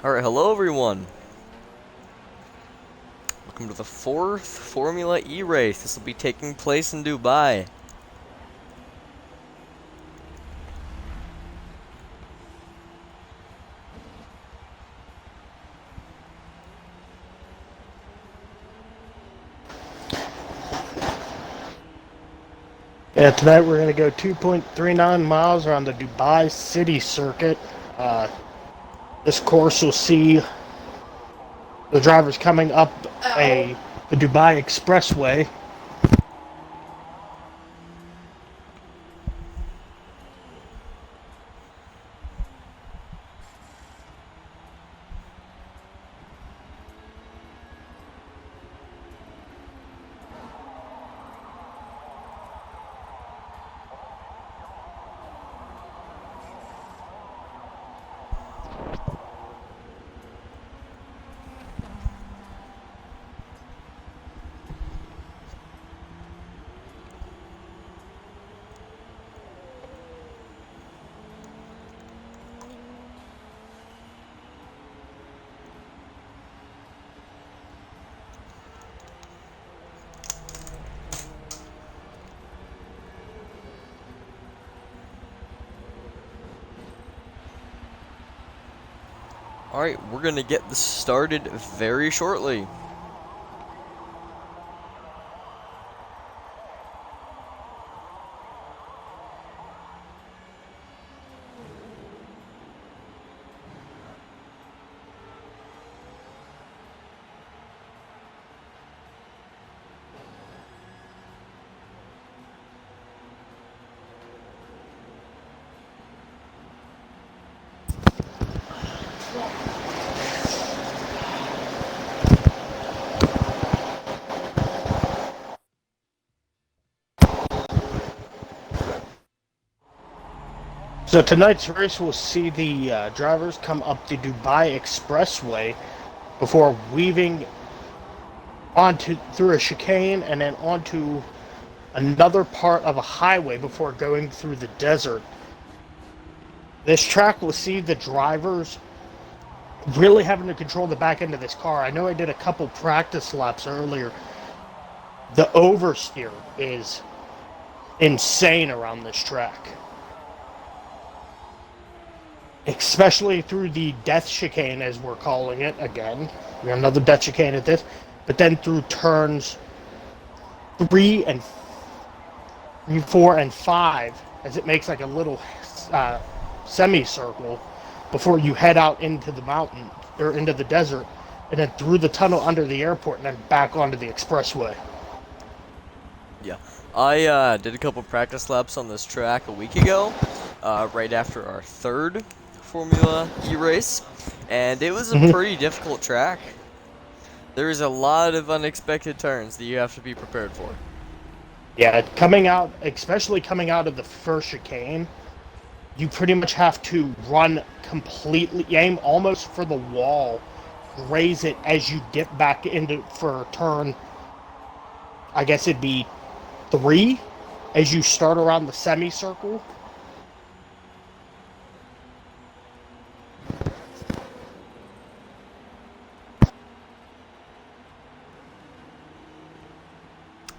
Alright, hello everyone. Welcome to the 4th Formula E race. This will be taking place in Dubai. Yeah, tonight we're going to go 2.39 miles around the Dubai City Circuit. This course will see the drivers coming up the Dubai Expressway. Alright, we're going to get this started very shortly. So tonight's race will see the drivers come up the Dubai Expressway before weaving through a chicane and then onto another part of a highway before going through the desert. This track will see the drivers really having to control the back end of this car. I know I did a couple practice laps earlier. The oversteer is insane around this track. Especially through the death chicane, as we're calling it again. We have another death chicane at this. But then through turns 3 and 4 and 5, as it makes like a little semicircle before you head out into the mountain or into the desert, and then through the tunnel under the airport and then back onto the expressway. Yeah, I did a couple practice laps on this track a week ago, right after our 3rd Formula E race, and it was a pretty difficult track. There's a lot of unexpected turns that you have to be prepared for. Yeah, especially coming out of the first chicane, you pretty much have to run completely, aim almost for the wall, raise it as you dip back into for turn, I guess it'd be 3, as you start around the semicircle.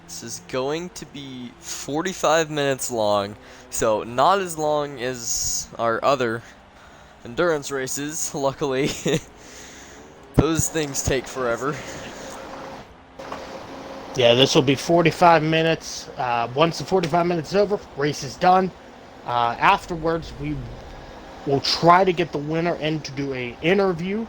This is going to be 45 minutes long, so not as long as our other endurance races, luckily. Those things take forever. Yeah, this will be 45 minutes. Once the 45 minutes is over, race is done. Afterwards, we will try to get the winner in to do an interview.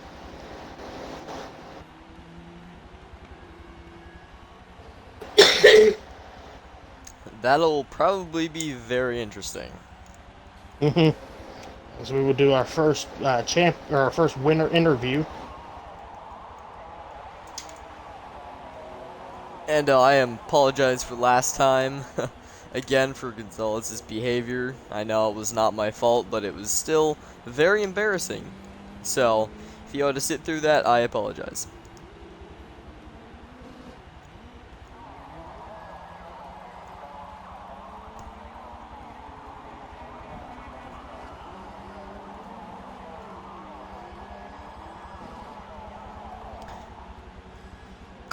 That'll probably be very interesting. As we will do our first our first winner interview. And I apologize for last time, again, for Gonzalez's behavior. I know it was not my fault, but it was still very embarrassing. So, if you had to sit through that, I apologize.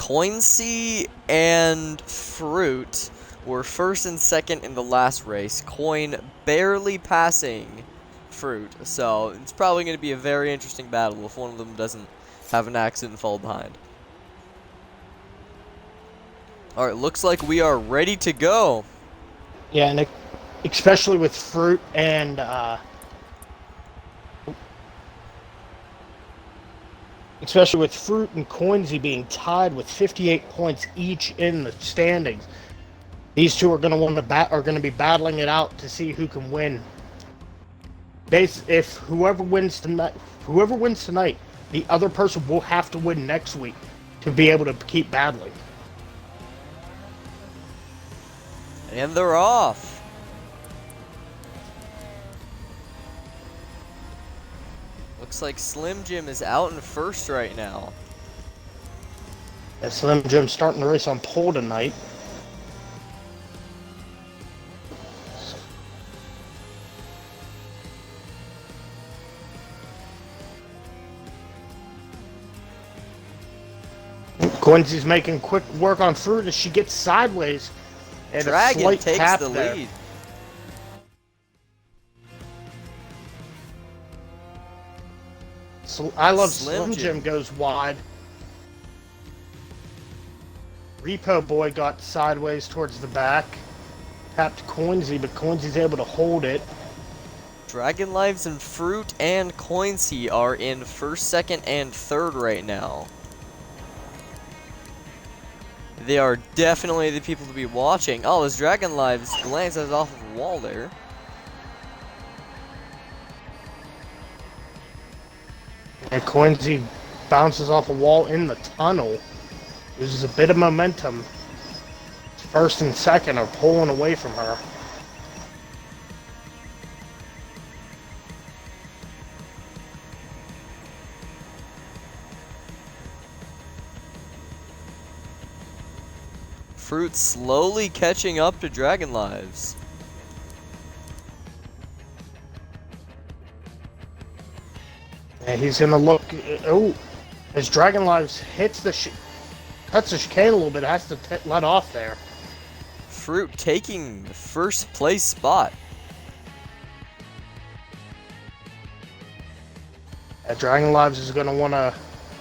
Coinsy and Fruit were first and second in the last race. Coin barely passing Fruit, so it's probably going to be a very interesting battle if one of them doesn't have an accident and fall behind. Alright, looks like we are ready to go. Yeah, and especially with Fruit and Coinsy being tied with 58 points each in the standings. These two are going to be battling it out to see who can win. If whoever wins tonight, the other person will have to win next week to be able to keep battling. And they're off. Looks like Slim Jim is out in first right now. Yeah, Slim Jim starting the race on pole tonight. Quincy's making quick work on Fruit as she gets sideways. And Dragon a slight takes tap the there. lead. So I love Slim Jim goes wide. Repo Boy got sideways towards the back. Tapped Coinsy, but Coinsy's able to hold it. Dragon Lives and Fruit and Coinsy are in first, second, and third right now. They are definitely the people to be watching. Oh, as Dragon Lives glances off of the wall there. And Coinsy bounces off a wall in the tunnel. Loses a bit of momentum. First and second are pulling away from her. Fruit slowly catching up to Dragon Lives. And he's gonna look. Oh, as Dragon Lives hits cuts the chicane a little bit, has to let off there. Fruit taking the first place spot. Dragon Lives is gonna want to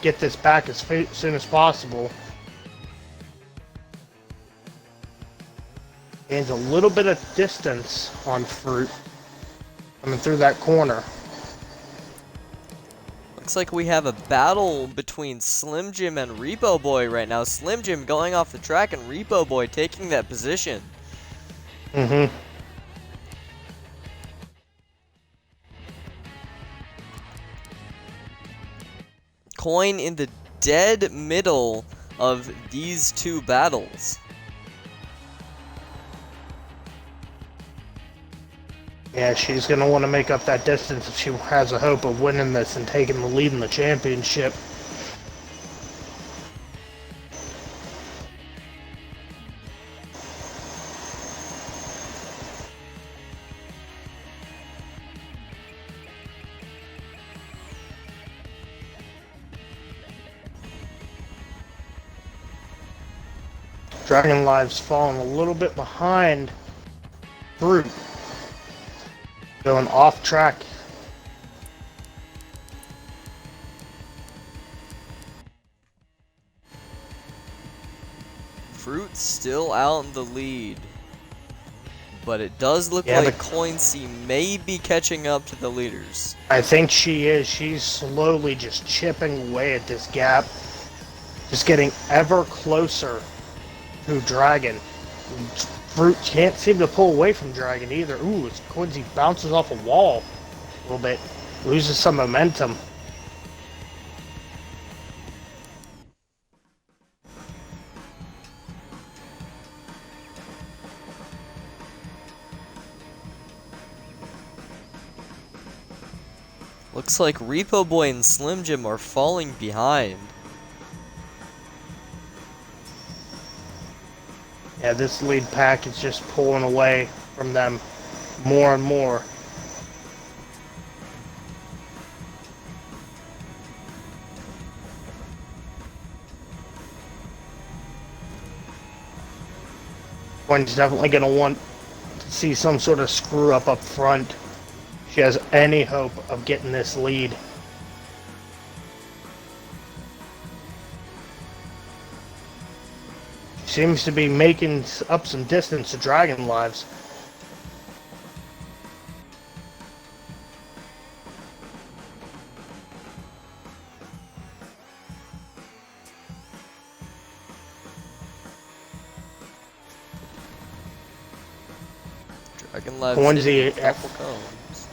get this back as soon as possible. Gains a little bit of distance on Fruit coming through that corner. Looks like we have a battle between Slim Jim and Repo Boy right now. Slim Jim going off the track and Repo Boy taking that position. Mm-hmm. Coin in the dead middle of these two battles. Yeah, she's going to want to make up that distance if she has a hope of winning this and taking the lead in the championship. Dragon Lives falling a little bit behind Fruit. Going off track. Fruit still out in the lead. But it does look Yeah, like Coinsy may be catching up to the leaders. I think she is. She's slowly just chipping away at this gap. Just getting ever closer to Dragon. Fruit can't seem to pull away from Dragon either. Ooh, as Quincy bounces off a wall a little bit. Loses some momentum. Looks like Repo Boy and Slim Jim are falling behind. Yeah, this lead pack is just pulling away from them more and more. One's definitely going to want to see some sort of screw up front. If she has any hope of getting this lead. She seems to be making up some distance to Dragon Lives. Dragon Lives Quincy, in purple cones.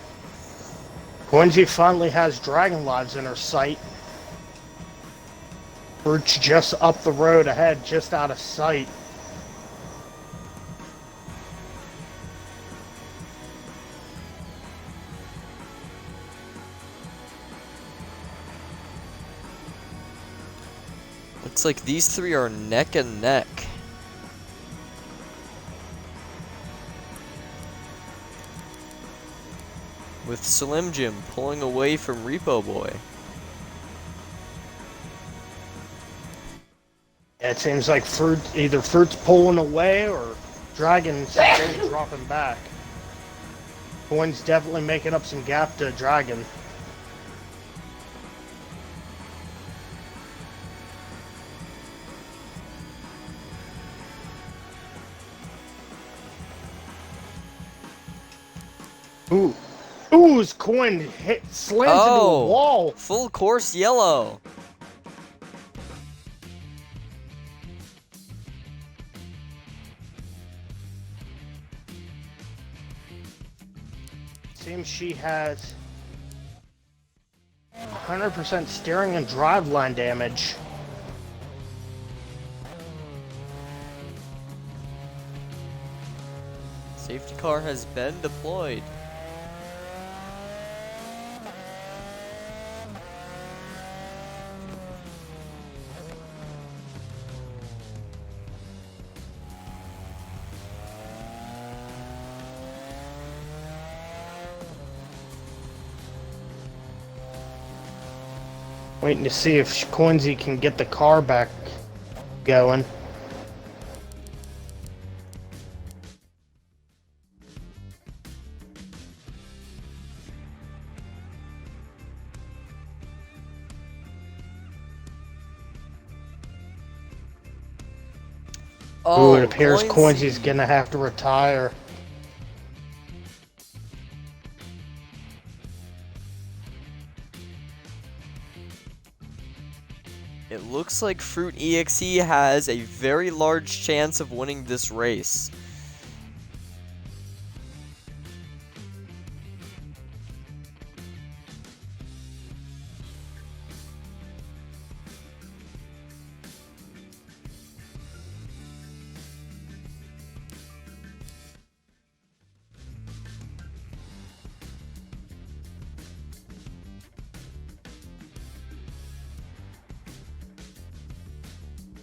Quincy finally has Dragon Lives in her sight. Fruit's just up the road ahead, just out of sight. Looks like these three are neck and neck. With Slim Jim pulling away from Repo Boy. Yeah, it seems like either Fruit's pulling away or Dragon's dropping back. Coin's definitely making up some gap to Dragon. Ooh. Ooh, his coin slams into a wall. Full course yellow. Seems she has 100% steering and driveline damage. Safety car has been deployed. Waiting to see if Quincy can get the car back going. Oh, Ooh, it appears Quincy's gonna have to retire. It looks like Fruit EXE has a very large chance of winning this race.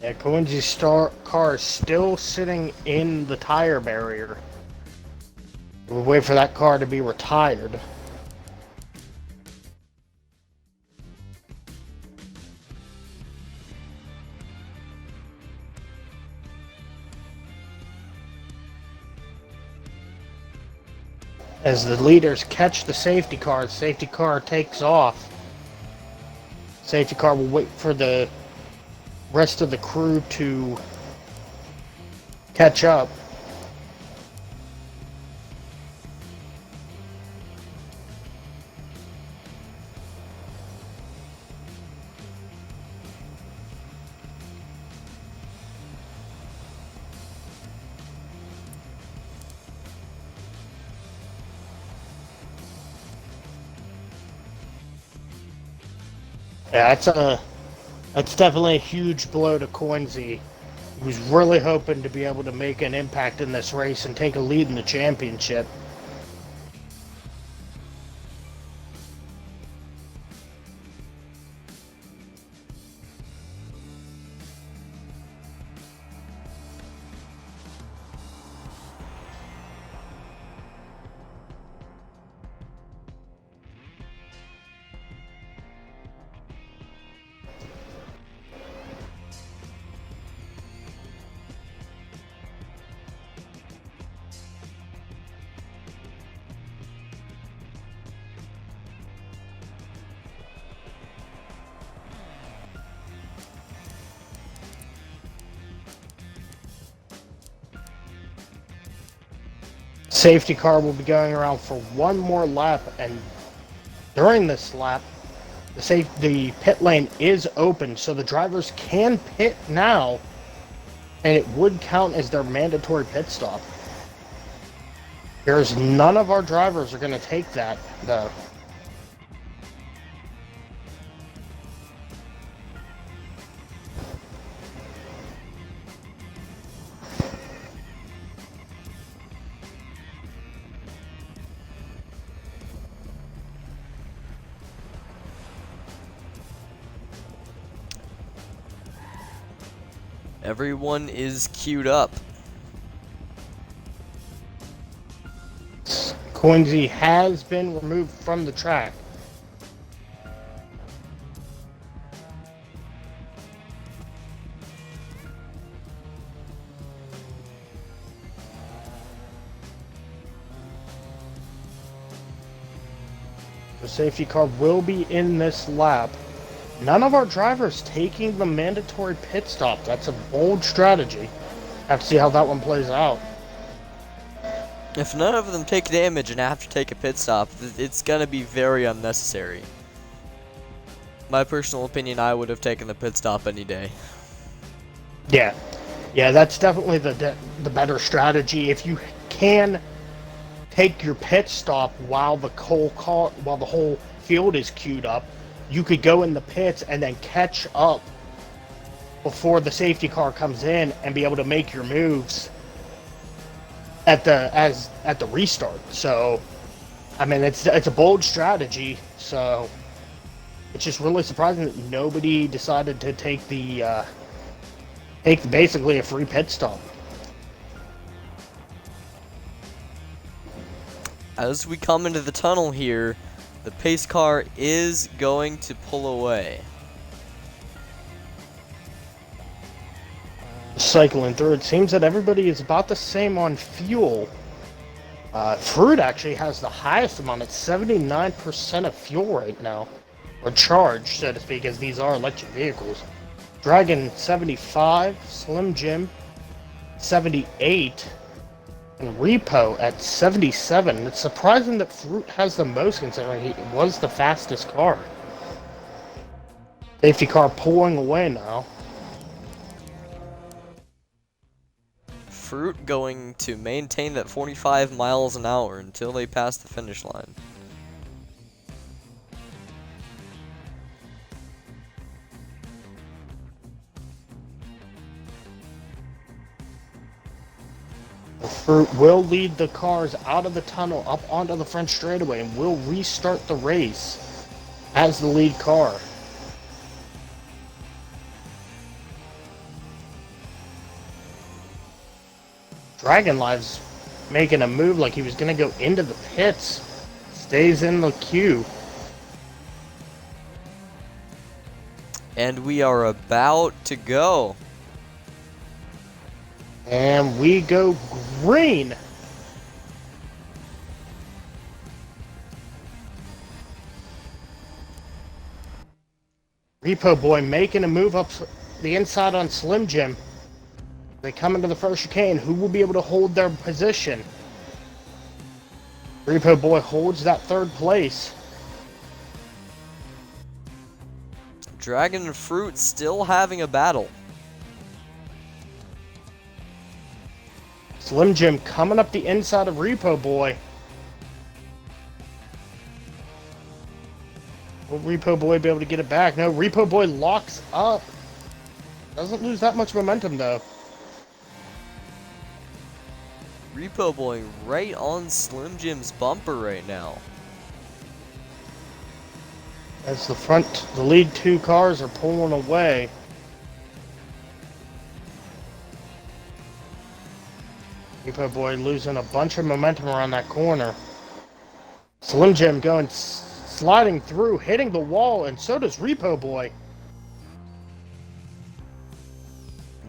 Yeah, Quincy's car is still sitting in the tire barrier. We'll wait for that car to be retired. As the leaders catch the safety car takes off. Safety car will wait for the rest of the crew to catch up. Yeah, that's definitely a huge blow to Quincy, who's really hoping to be able to make an impact in this race and take a lead in the championship. Safety car will be going around for one more lap, and during this lap, the pit lane is open, so the drivers can pit now, and it would count as their mandatory pit stop. There's none of our drivers are going to take that, though. Everyone is queued up. Coinsy has been removed from the track. The safety car will be in this lap. None of our drivers taking the mandatory pit stop. That's a bold strategy. Have to see how that one plays out. If none of them take damage and have to take a pit stop, it's gonna be very unnecessary. My personal opinion, I would have taken the pit stop any day. Yeah, that's definitely the better strategy. If you can take your pit stop while the whole field is queued up, you could go in the pits and then catch up before the safety car comes in and be able to make your moves at the restart. So, I mean, it's a bold strategy. So, it's just really surprising that nobody decided to take basically a free pit stop. As we come into the tunnel here, the pace car is going to pull away. Cycling through, it seems that everybody is about the same on fuel. Fruit actually has the highest amount at 79% of fuel right now, or charge, so to speak, as these are electric vehicles. Dragon 75, Slim Jim 78, and Repo at 77. It's surprising that Fruit has the most, considering he was the fastest car. Safety car pulling away now. Fruit going to maintain that 45 miles an hour until they pass the finish line. Fruit will lead the cars out of the tunnel up onto the French straightaway and will restart the race as the lead car. Dragon Lives making a move like he was going to go into the pits. Stays in the queue. And we are about to go. And we go green. Repo Boy making a move up the inside on Slim Jim. They come into the first chicane. Who will be able to hold their position? Repo Boy holds that third place. Dragon and Fruit still having a battle. Slim Jim coming up the inside of Repo Boy. Will Repo Boy be able to get it back? No, Repo Boy locks up. Doesn't lose that much momentum though. Repo Boy right on Slim Jim's bumper right now. As the lead two cars are pulling away. Repo Boy losing a bunch of momentum around that corner. Slim Jim sliding through, hitting the wall, and so does Repo Boy.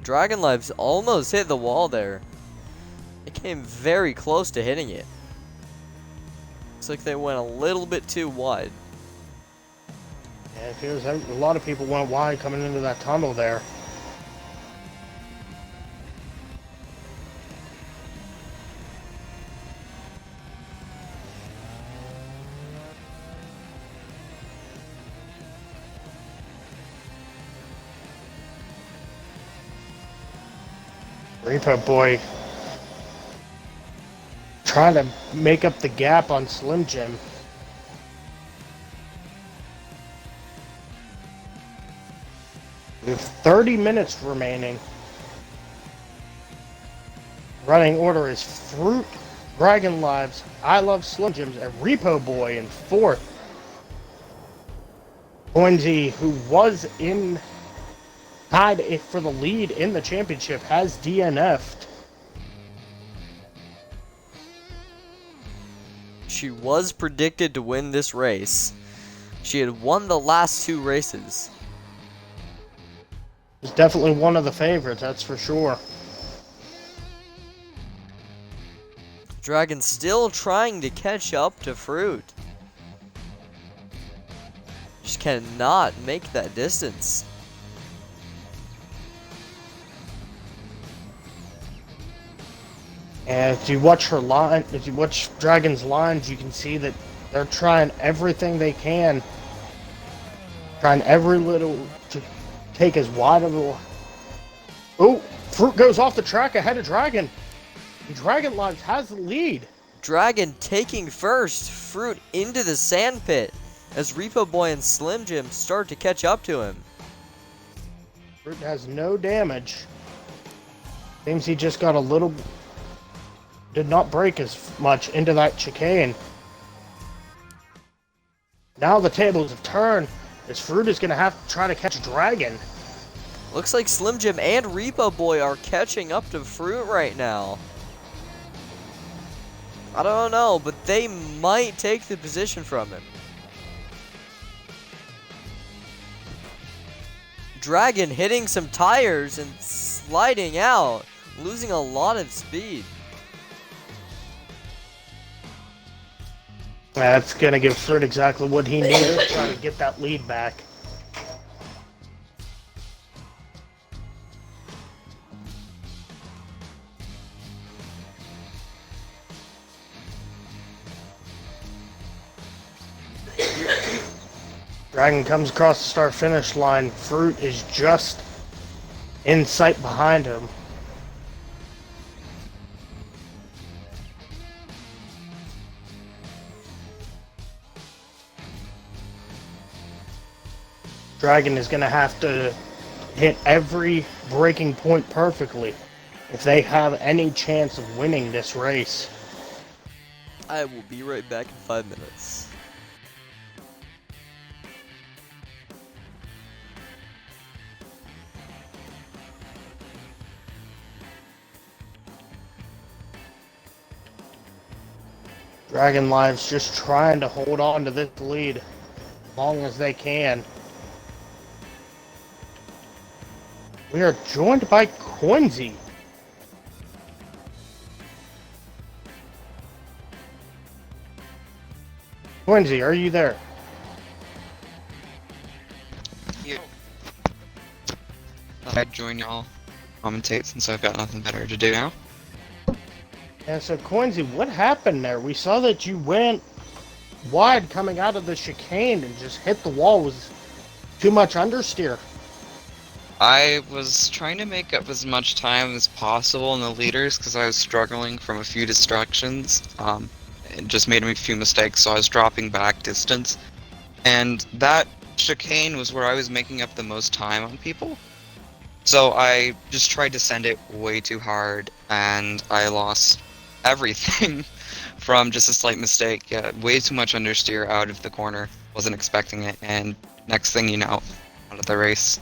Dragon Lives almost hit the wall there. It came very close to hitting it. Looks like they went a little bit too wide. Yeah, it appears a lot of people went wide coming into that tunnel there. Repo Boy trying to make up the gap on Slim Jim. We have 30 minutes remaining. Running order is Fruit, Dragon Lives, I Love Slim Jims, and Repo Boy in fourth. Coinsy, who was tied for the lead in the championship, has DNF'd. She was predicted to win this race. She had won the last 2 races. She's definitely one of the favorites, that's for sure. Dragon still trying to catch up to Fruit. Just cannot make that distance. And if you watch Dragon's lines, you can see that they're trying everything they can. Trying every little to take as wide of a... Oh, Fruit goes off the track ahead of Dragon. Dragon Lives has the lead. Dragon taking first, Fruit into the sand pit as Repo Boy and Slim Jim start to catch up to him. Fruit has no damage. Seems he just got a little... did not break as much into that chicane. Now the tables have turned. This Fruit is going to have to try to catch Dragon. Looks like Slim Jim and Repo Boy are catching up to Fruit right now. I don't know, but they might take the position from him. Dragon hitting some tires and sliding out, losing a lot of speed. That's going to give Fruit exactly what he needed to try to get that lead back. Dragon comes across the start-finish line. Fruit is just in sight behind him. Dragon is going to have to hit every breaking point perfectly if they have any chance of winning this race. I will be right back in 5 minutes. Dragon Lives just trying to hold on to this lead as long as they can. We are joined by Coinsy. Coinsy, are you there? Yeah. I'd join y'all, commentate, since I've got nothing better to do now. And so, Coinsy, what happened there? We saw that you went wide coming out of the chicane and just hit the wall. Was too much understeer. I was trying to make up as much time as possible in the leaders because I was struggling from a few distractions. It just made a few mistakes, so I was dropping back distance. And that chicane was where I was making up the most time on people. So I just tried to send it way too hard, and I lost everything from just a slight mistake. Yeah, way too much understeer out of the corner. Wasn't expecting it, and next thing you know, out of the race.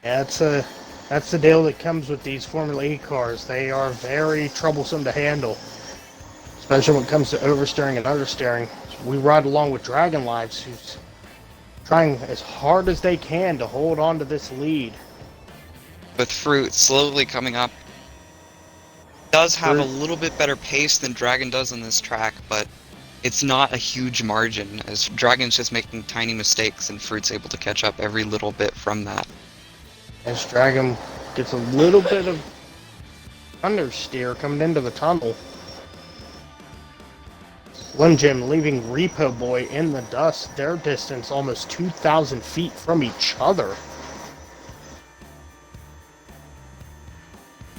Yeah, that's the deal that comes with these Formula E cars. They are very troublesome to handle, especially when it comes to oversteering and understeering. We ride along with Dragon Lives, who's trying as hard as they can to hold on to this lead. With Fruit slowly coming up, does have a little bit better pace than Dragon does on this track, but it's not a huge margin, as Dragon's just making tiny mistakes and Fruit's able to catch up every little bit from that. As Dragon gets a little bit of understeer coming into the tunnel. Slim Jim leaving Repo Boy in the dust. Their distance almost 2,000 feet from each other.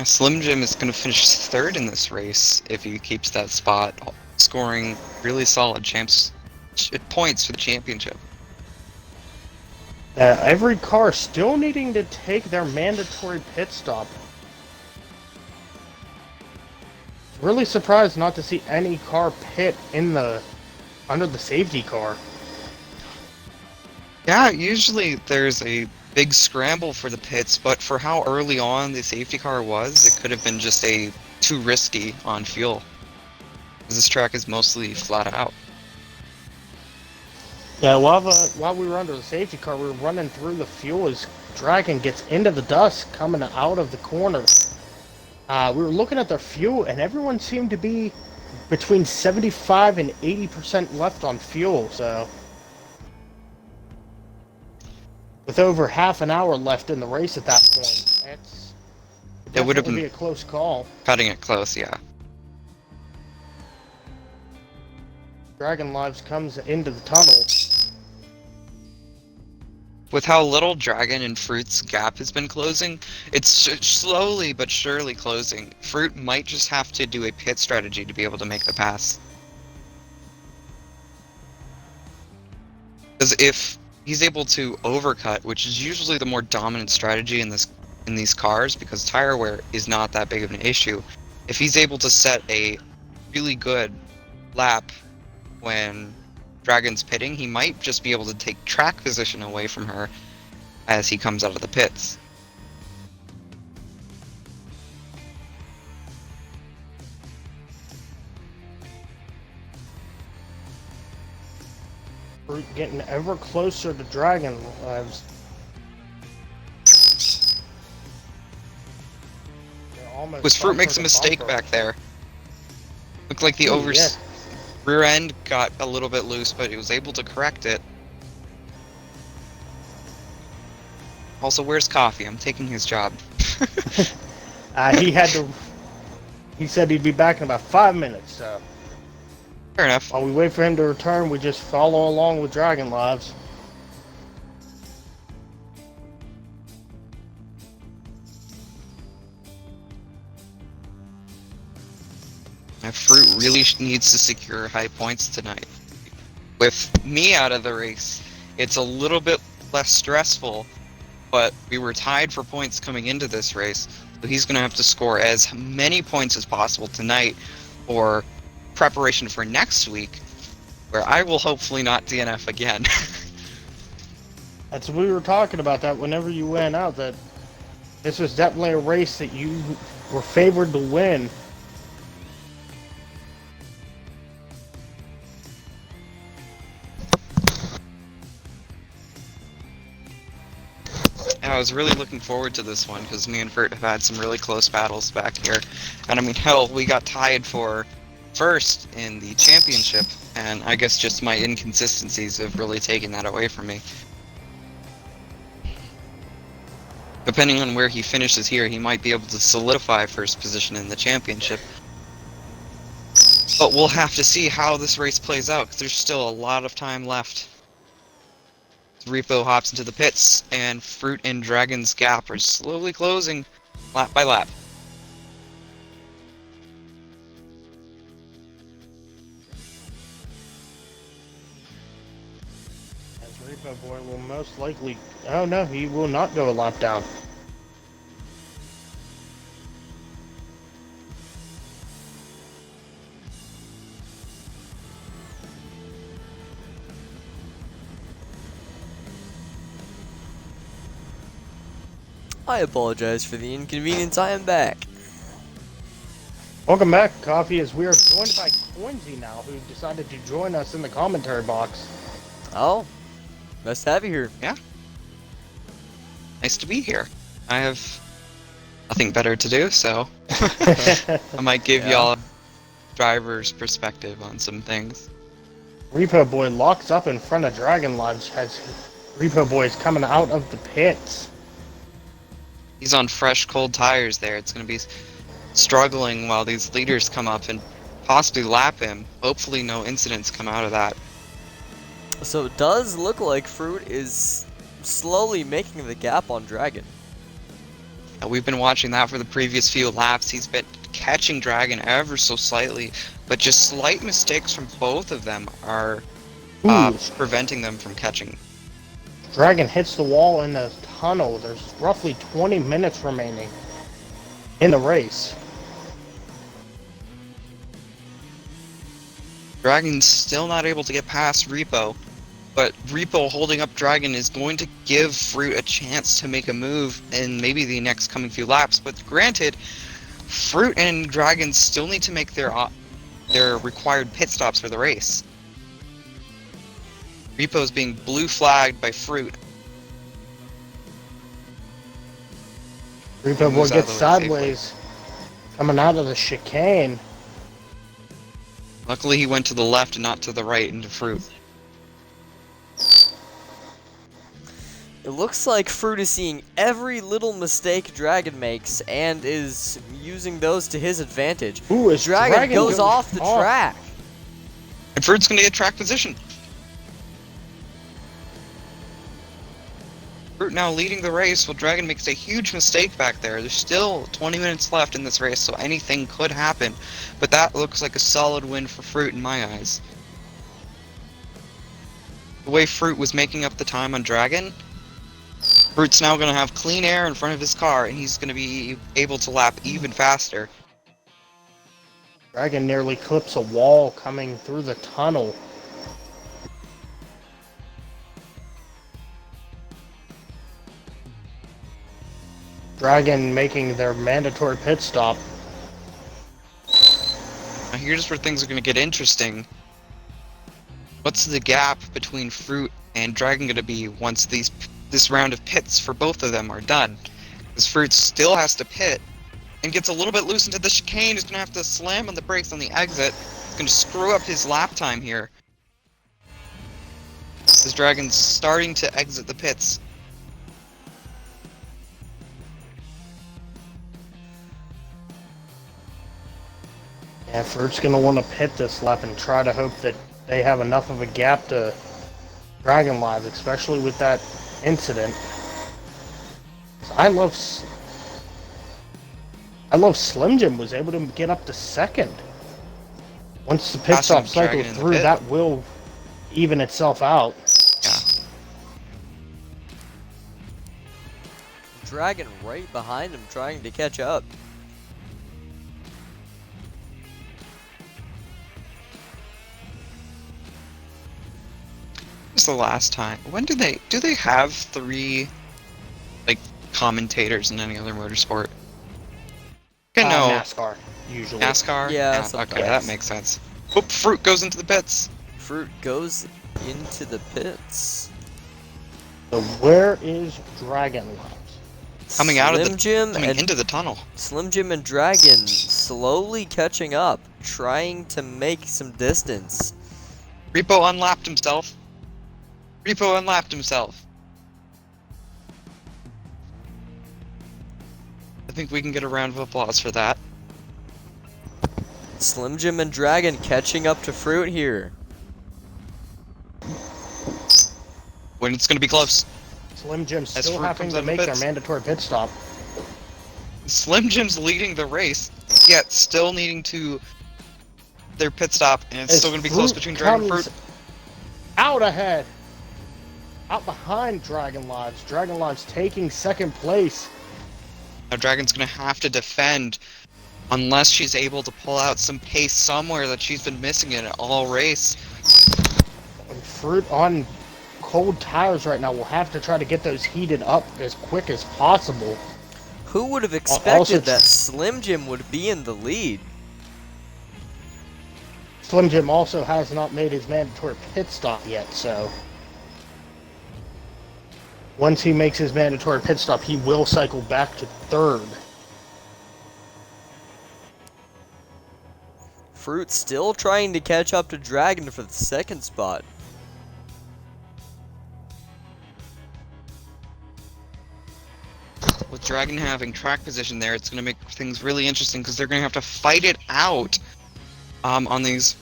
Slim Jim is going to finish third in this race if he keeps that spot, scoring really solid points for the championship. Every car still needing to take their mandatory pit stop. Really surprised not to see any car pit under the safety car. Yeah, usually there's a big scramble for the pits, but for how early on the safety car was, it could have been just too risky on fuel. This track is mostly flat out. Yeah, while we were under the safety car, we were running through the fuel as Dragon gets into the dust coming out of the corner. We were looking at their fuel, and everyone seemed to be between 75 and 80% left on fuel, so... With over half an hour left in the race at that point, it would have been a close call. Cutting it close, yeah. Dragon Lives comes into the tunnel. With how little Dragon and Fruit's gap has been closing, it's slowly but surely closing. Fruit might just have to do a pit strategy to be able to make the pass. Because if he's able to overcut, which is usually the more dominant strategy in these cars, because tire wear is not that big of an issue, if he's able to set a really good lap when Dragon's pitting, he might just be able to take track position away from her as he comes out of the pits. We're getting ever closer to Dragon Lives. Was Fruit makes a mistake back there. Looked like the rear end got a little bit loose, but he was able to correct it. Also, where's Coffee? I'm taking his job. He said he'd be back in about 5 minutes, so... Fair enough. While we wait for him to return, we just follow along with Dragon Lives. Fruit really needs to secure high points tonight. With me out of the race, it's a little bit less stressful, but we were tied for points coming into this race, so he's going to have to score as many points as possible tonight for preparation for next week, where I will hopefully not DNF again. That's what we were talking about, that whenever you went out, that this was definitely a race that you were favored to win. I was really looking forward to this one because me and Fert have had some really close battles back here. And I mean, hell, we got tied for first in the championship, and I guess just my inconsistencies have really taken that away from me. Depending on where he finishes here, he might be able to solidify first position in the championship. But we'll have to see how this race plays out, because there's still a lot of time left. Repo hops into the pits, and Fruit and Dragon's gap are slowly closing, lap by lap. As Repo Boy will most likely... Oh no, he will not go a lap down. I apologize for the inconvenience. I am back. Welcome back, Coffee, as we are joined by Coinsy now, who decided to join us in the commentary box. Oh, nice to have you here. Yeah. Nice to be here. I have nothing better to do, so I might give y'all a driver's perspective on some things. Repo Boy locks up in front of Dragon Lodge as Repo Boy is coming out of the pits. He's on fresh, cold tires there. It's going to be struggling while these leaders come up and possibly lap him. Hopefully no incidents come out of that. So it does look like Fruit is slowly making the gap on Dragon. We've been watching that for the previous few laps. He's been catching Dragon ever so slightly, but just slight mistakes from both of them are Ooh, preventing them from catching. Dragon hits the wall in the tunnel. There's roughly 20 minutes remaining in the race. Dragon's still not able to get past Repo, but Repo holding up Dragon is going to give Fruit a chance to make a move in maybe the next coming few laps. But granted, Fruit and Dragon still need to make their required pit stops for the race. Repo's being blue flagged by Fruit. Repo will get sideways coming out of the chicane. Luckily he went to the left and not to the right into Fruit. It looks like Fruit is seeing every little mistake Dragon makes and is using those to his advantage. Ooh, as Dragon goes off the track. And Fruit's gonna get track position. Fruit now leading the race while Dragon makes a huge mistake back there. There's still 20 minutes left in this race, so anything could happen. But that looks like a solid win for Fruit in my eyes. The way Fruit was making up the time on Dragon, Fruit's now going to have clean air in front of his car, and he's going to be able to lap even faster. Dragon nearly clips a wall coming through the tunnel. Dragon making their mandatory pit stop. Now here's where things are going to get interesting. What's the gap between Fruit and Dragon going to be once this round of pits for both of them are done? Because Fruit still has to pit and gets a little bit loose into the chicane. He's going to have to slam on the brakes on the exit. It's going to screw up his lap time here. This Dragon's starting to exit the pits. Yeah, Fruit's going to want to pit this lap and try to hope that they have enough of a gap to Dragon lives, especially with that incident. I love Slim Jim was able to get up to second. Once the pit stop cycle through, that will even itself out. Yeah. Dragon right behind him trying to catch up. When's the last time? When do they have 3 like commentators in any other motorsport? Okay, no. NASCAR, usually. NASCAR? Yeah, okay, that makes sense. Oop, Fruit goes into the pits. Fruit goes into the pits. So where is Dragon lives? Coming out of Slim Jim coming and into the tunnel. Slim Jim and Dragon slowly catching up, trying to make some distance. Repo unlapped himself. Repo unlapped himself. I think we can get a round of applause for that. Slim Jim and Dragon catching up to Fruit here. When it's going to be close. Slim Jim As still Fruit having comes to out of the make their pits. mandatory pit stop. Slim Jim's leading the race, yet still needing to their pit stop, and it's As still going to be close Fruit between Dragon and comes Fruit. Out ahead. Out behind Dragon Lives. Dragon Lives taking second place. Now Dragon's going to have to defend unless she's able to pull out some pace somewhere that she's been missing in all race. And Fruit on cold tires right now will have to try to get those heated up as quick as possible. Who would have Also, expected that Slim Jim would be in the lead? Slim Jim also has not made his mandatory pit stop yet, so once he makes his mandatory pit stop, he will cycle back to third. Fruit still trying to catch up to Dragon for the second spot. With Dragon having track position there, it's going to make things really interesting because they're going to have to fight it out on these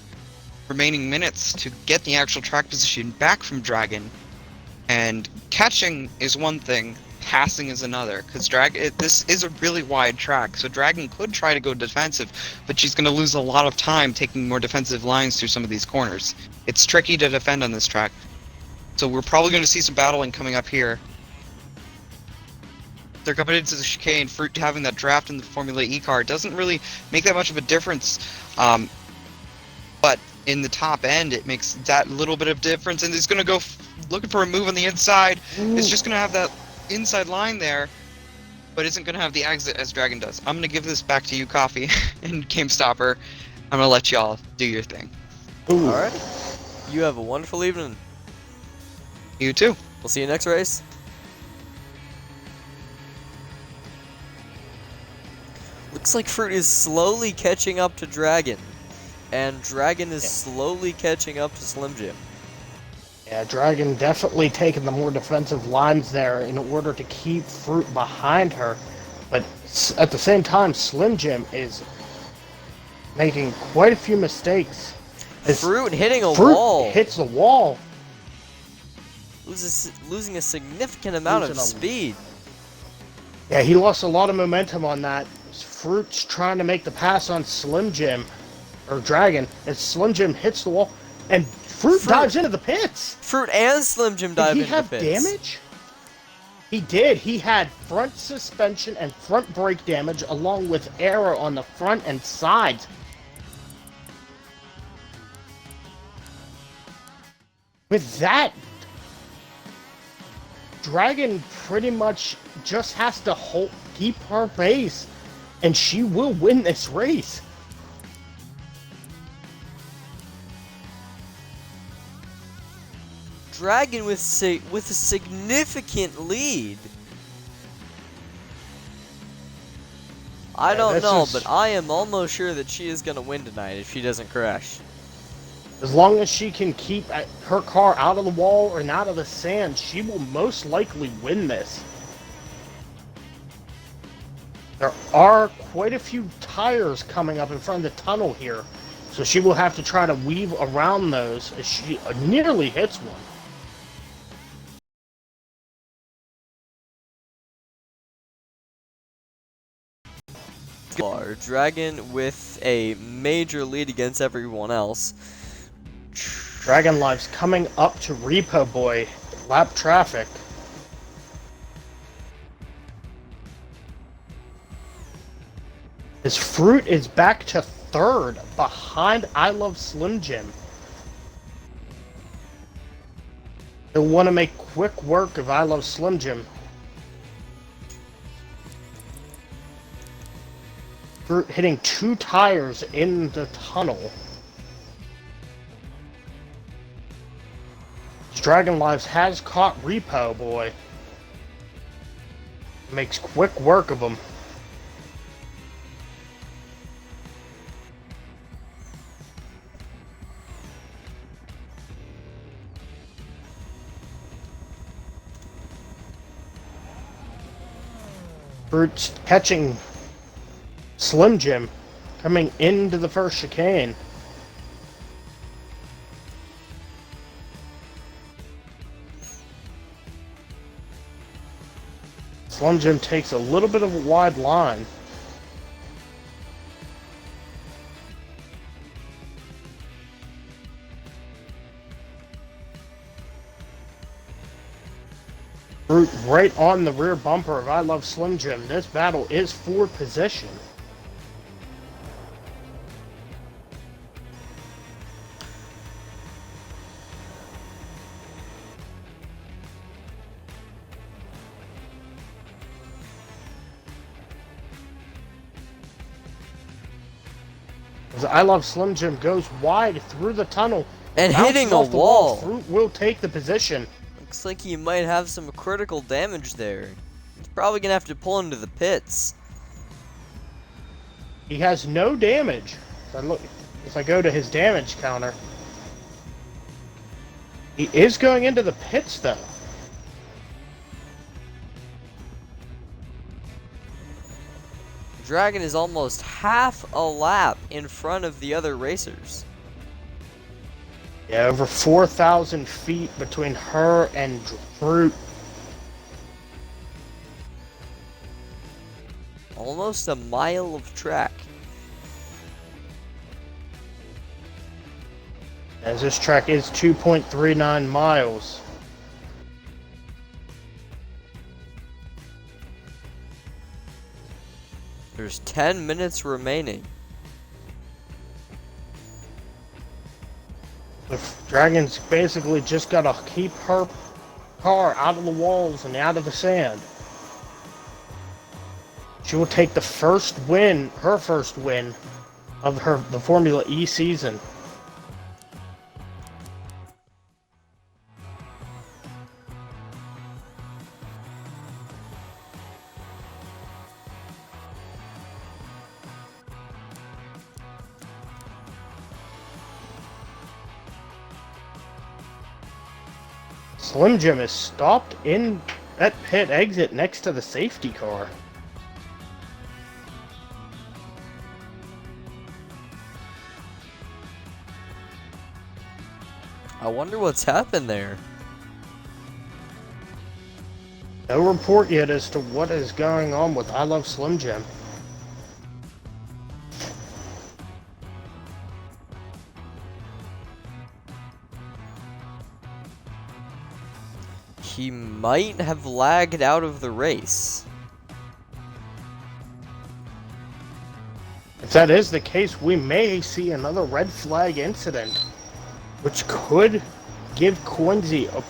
remaining minutes to get the actual track position back from Dragon. And catching is one thing, passing is another. Because this is a really wide track, so Dragon could try to go defensive, but she's going to lose a lot of time taking more defensive lines through some of these corners. It's tricky to defend on this track. So we're probably going to see some battling coming up here. They're coming into the chicane. Fruit having that draft in the Formula E car doesn't really make that much of a difference. But in the top end, it makes that little bit of difference. And it's going to go looking for a move on the inside. Ooh. It's just going to have that inside line there, but isn't going to have the exit as Dragon does. I'm going to give this back to you, Coffee, and Game Stopper. I'm going to let y'all do your thing. Alright. You have a wonderful evening. You too. We'll see you next race. Looks like Fruit is slowly catching up to Dragon. And Dragon is slowly catching up to Slim Jim. Yeah, Dragon definitely taking the more defensive lines there in order to keep Fruit behind her. But at the same time, Slim Jim is making quite a few mistakes. Fruit hitting a Fruit wall. hits the wall. Losing a significant amount of speed. Yeah, he lost a lot of momentum on that. Fruit's trying to make the pass on Slim Jim, or Dragon, and Slim Jim hits the wall, and Fruit dives into the pits. Fruit and Slim Jim dive into the pits. Did he have damage? He did. He had front suspension and front brake damage, along with aero on the front and sides. With that, Dragon pretty much just has to keep her pace, and she will win this race. Dragon with a significant lead. I don't know, but I am almost sure that she is going to win tonight if she doesn't crash. As long as she can keep her car out of the wall and out of the sand, she will most likely win this. There are quite a few tires coming up in front of the tunnel here, so she will have to try to weave around those as she nearly hits one. Dragon with a major lead against everyone else. Dragon Lives coming up to Repo Boy, lap traffic. His Fruit is back to third, behind I Love Slim Jim. He'll want to make quick work of I Love Slim Jim. Fruit hitting 2 tires in the tunnel. Dragon Lives has caught Repo Boy. Makes quick work of him. Fruit's catching Slim Jim coming into the first chicane. Slim Jim takes a little bit of a wide line. Fruit right on the rear bumper of I Love Slim Jim. This battle is for position. As I Love Slim Jim goes wide through the tunnel and bounces hitting a off the wall. Fruit will take the position. Looks like he might have some critical damage there. He's probably gonna have to pull into the pits. He has no damage. If I go to his damage counter, he is going into the pits though. Dragon is almost half a lap in front of the other racers. Yeah, over 4,000 feet between her and Fruit. almost a mile of track. As this track is 2.39 miles. There's 10 minutes remaining. The Dragon's basically just gotta keep her car out of the walls and out of the sand. She will take the first win, her first win of the Formula E season. Slim Jim is stopped in that pit exit next to the safety car. I wonder what's happened there. No report yet as to what is going on with I Love Slim Jim. He might have lagged out of the race. If that is the case, we may see another red flag incident, which could give Quincy a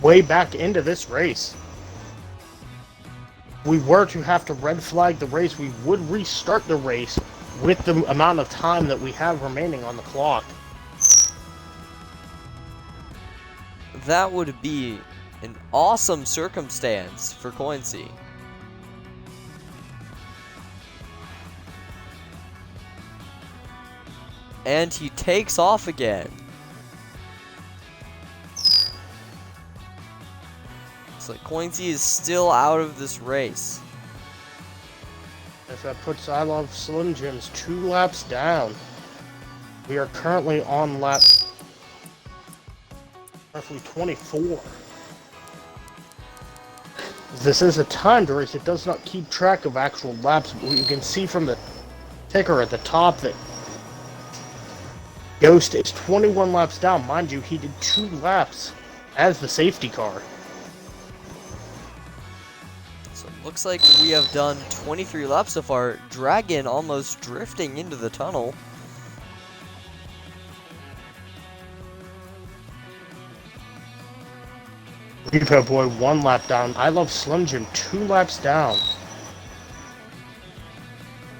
way back into this race. If we were to have to red flag the race, we would restart the race with the amount of time that we have remaining on the clock. That would be an awesome circumstance for Quincy. And he takes off again. Looks like Quincy is still out of this race. If that puts I Love Slim Jims 2 laps down. We are currently on lap roughly 24. This is a timed race. It does not keep track of actual laps. But you can see from the ticker at the top that Ghost is 21 laps down. Mind you, he did 2 laps as the safety car. So it looks like we have done 23 laps so far. Dragon almost drifting into the tunnel. Repo Boy 1 lap down. I Love Slim Jim 2 laps down.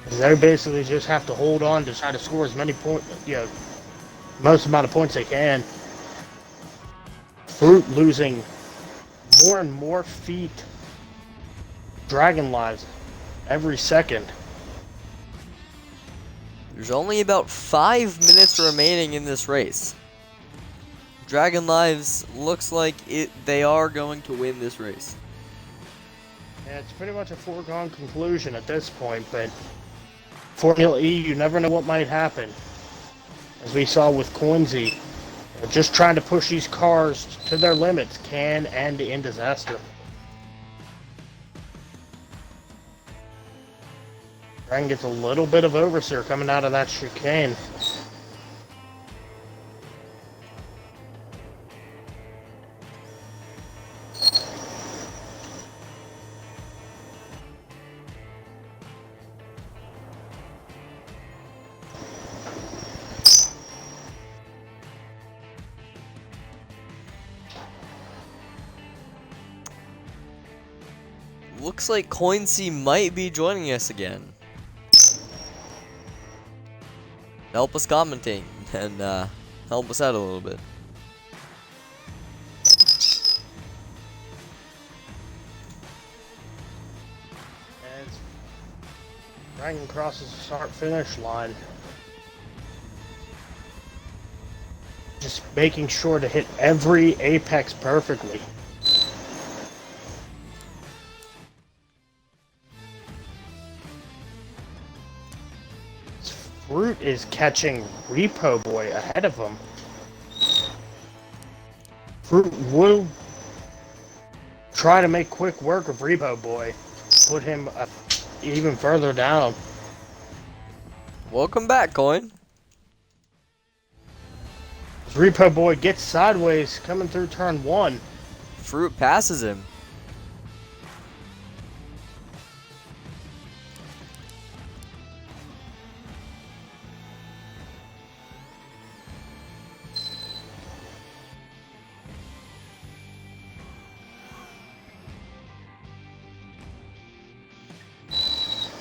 They basically just have to hold on to try to score as many points, most amount of points they can. Fruit losing more and more feet, Dragon lives every second. There's only about 5 minutes remaining in this race. Dragon Lives looks like they are going to win this race. Yeah, it's pretty much a foregone conclusion at this point, but Formula E, you never know what might happen. As we saw with Quincy, just trying to push these cars to their limits can end in disaster. Dragon gets a little bit of oversteer coming out of that chicane. Looks like Quincy might be joining us again. Help us commenting and help us out a little bit. As Dragon crosses the start-finish line, just making sure to hit every apex perfectly. Fruit is catching Repo Boy ahead of him. Fruit will try to make quick work of Repo Boy, put him even further down. Welcome back, Coin. Repo Boy gets sideways coming through turn 1. Fruit passes him.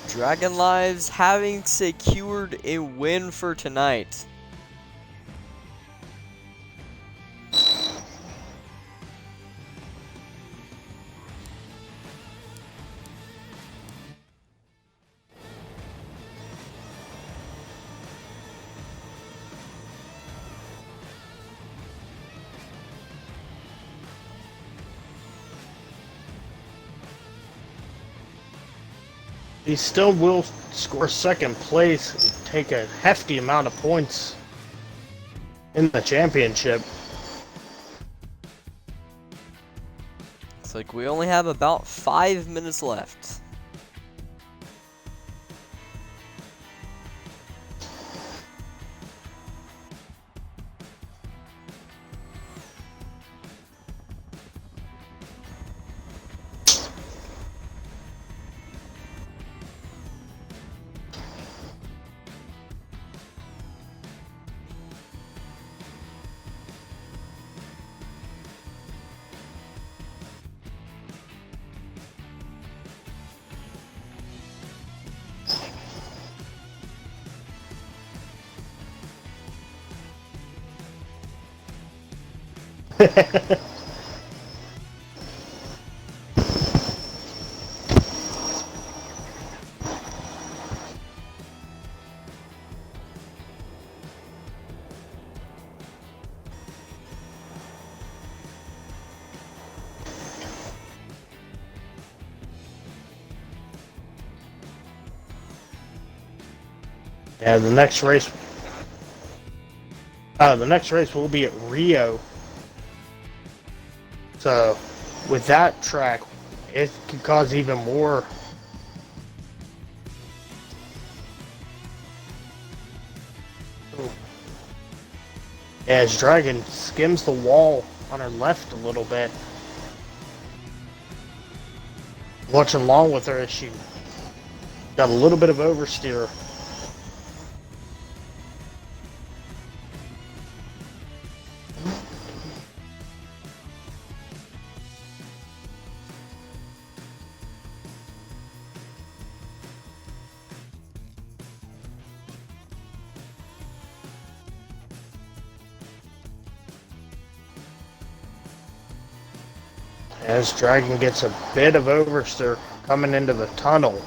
Dragon Lives having secured a win for tonight. He still will score second place and take a hefty amount of points in the championship. It's like we only have about 5 minutes left. Yeah, the next race will be at Rio. So, with that track, it could cause even more. As Dragon skims the wall on her left a little bit. Watching along with her as she got a little bit of oversteer. As Dragon gets a bit of oversteer coming into the tunnel.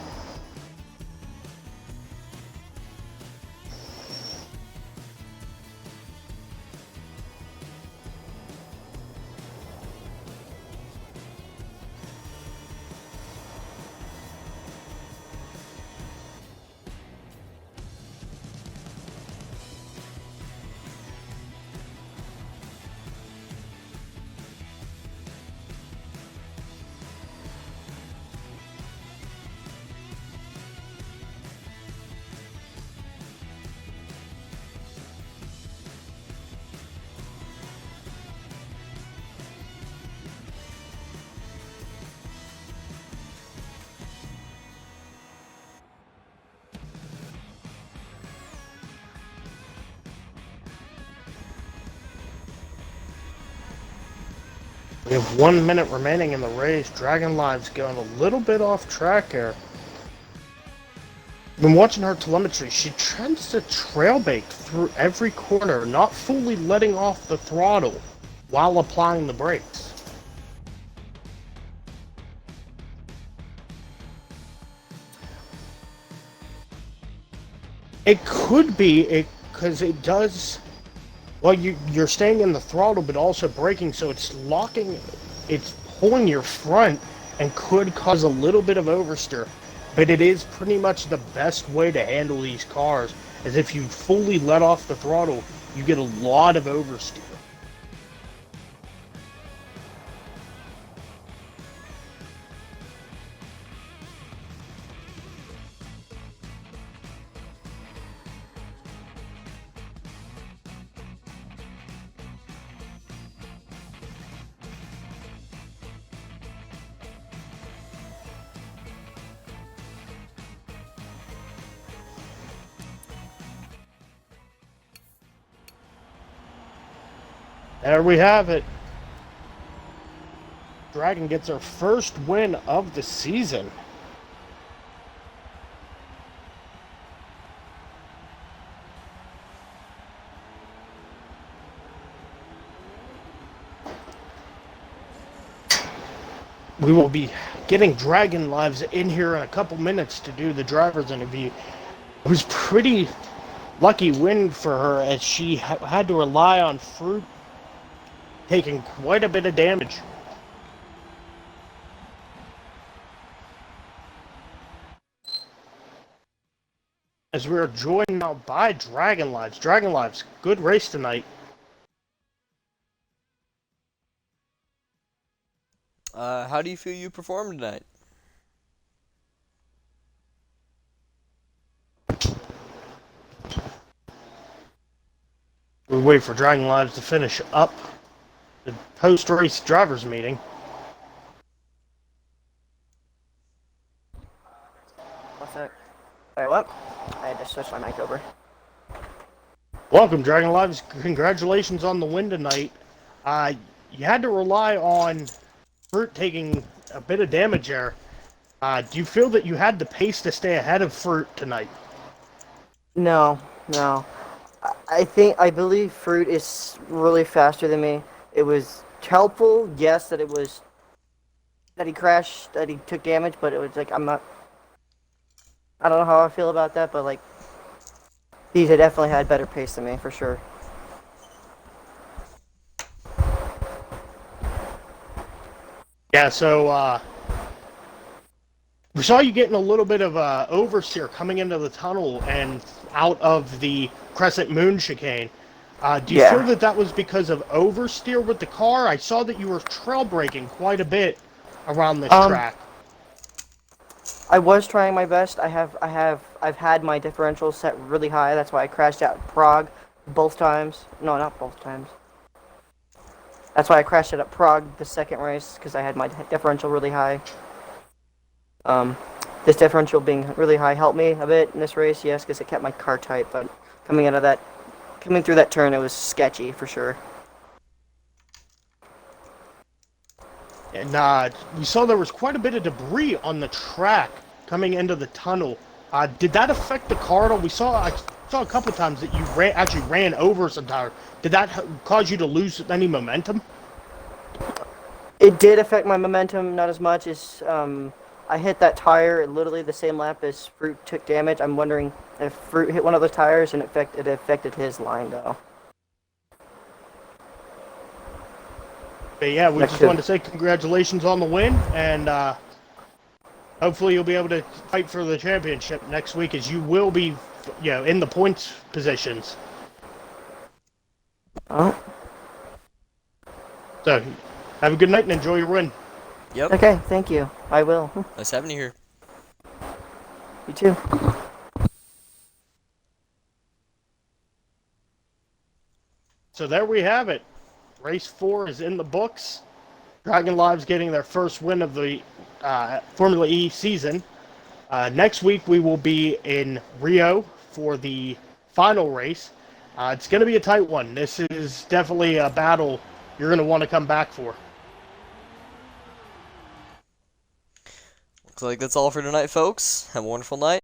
We have 1 minute remaining in the race. Dragon Live's going a little bit off track here. Been watching her telemetry. She tends to trail bake through every corner, not fully letting off the throttle while applying the brakes. It could be because it does. Well, you're staying in the throttle, but also braking, so it's locking, it's pulling your front, and could cause a little bit of oversteer. But it is pretty much the best way to handle these cars, as if you fully let off the throttle, you get a lot of oversteer. There we have it. Dragon gets her first win of the season. We will be getting Dragon Lives in here in a couple minutes to do the driver's interview. It was pretty lucky win for her as she had to rely on Fruit taking quite a bit of damage. As we are joined now by Dragon Lives. Dragon Lives, good race tonight. How do you feel you performed tonight? We wait for Dragon Lives to finish up the post-race drivers meeting. What's that? Wait, what? I had to switch my mic over. Welcome, Dragon Lives. Congratulations on the win tonight. You had to rely on Fruit taking a bit of damage there. Do you feel that you had the pace to stay ahead of Fruit tonight? No. I believe Fruit is really faster than me. It was helpful, yes, that he crashed, that he took damage, but it was like, I don't know how I feel about that, but like, he definitely had better pace than me, for sure. Yeah, so we saw you getting a little bit of oversteer coming into the tunnel and out of the Crescent Moon chicane. Do you feel that was because of oversteer with the car? I saw that you were trail braking quite a bit around this track. I was trying my best. I've had my differential set really high. That's why I crashed out at Prague both times. No, not both times. That's why I crashed out at Prague the second race, because I had my differential really high. This differential being really high helped me a bit in this race, yes, because it kept my car tight, but coming through that turn, it was sketchy for sure. And we saw there was quite a bit of debris on the track coming into the tunnel. Did that affect the car at all? I saw a couple of times that you actually ran over some tire. Did that cause you to lose any momentum? It did affect my momentum, not as much as I hit that tire literally the same lap as Fruit took damage. I'm wondering if Fruit hit one of those tires and it affected his line, though. But yeah, we just wanted to say congratulations on the win, and hopefully you'll be able to fight for the championship next week, as you will be, in the points positions. Oh. So, have a good night and enjoy your win. Yep. Okay, thank you. I will. Nice having you here. You too. So there we have it. Race 4 is in the books. Dragon Lives getting their first win of the Formula E season. Next week we will be in Rio for the final race. It's going to be a tight one. This is definitely a battle you're going to want to come back for. Looks like that's all for tonight, folks. Have a wonderful night.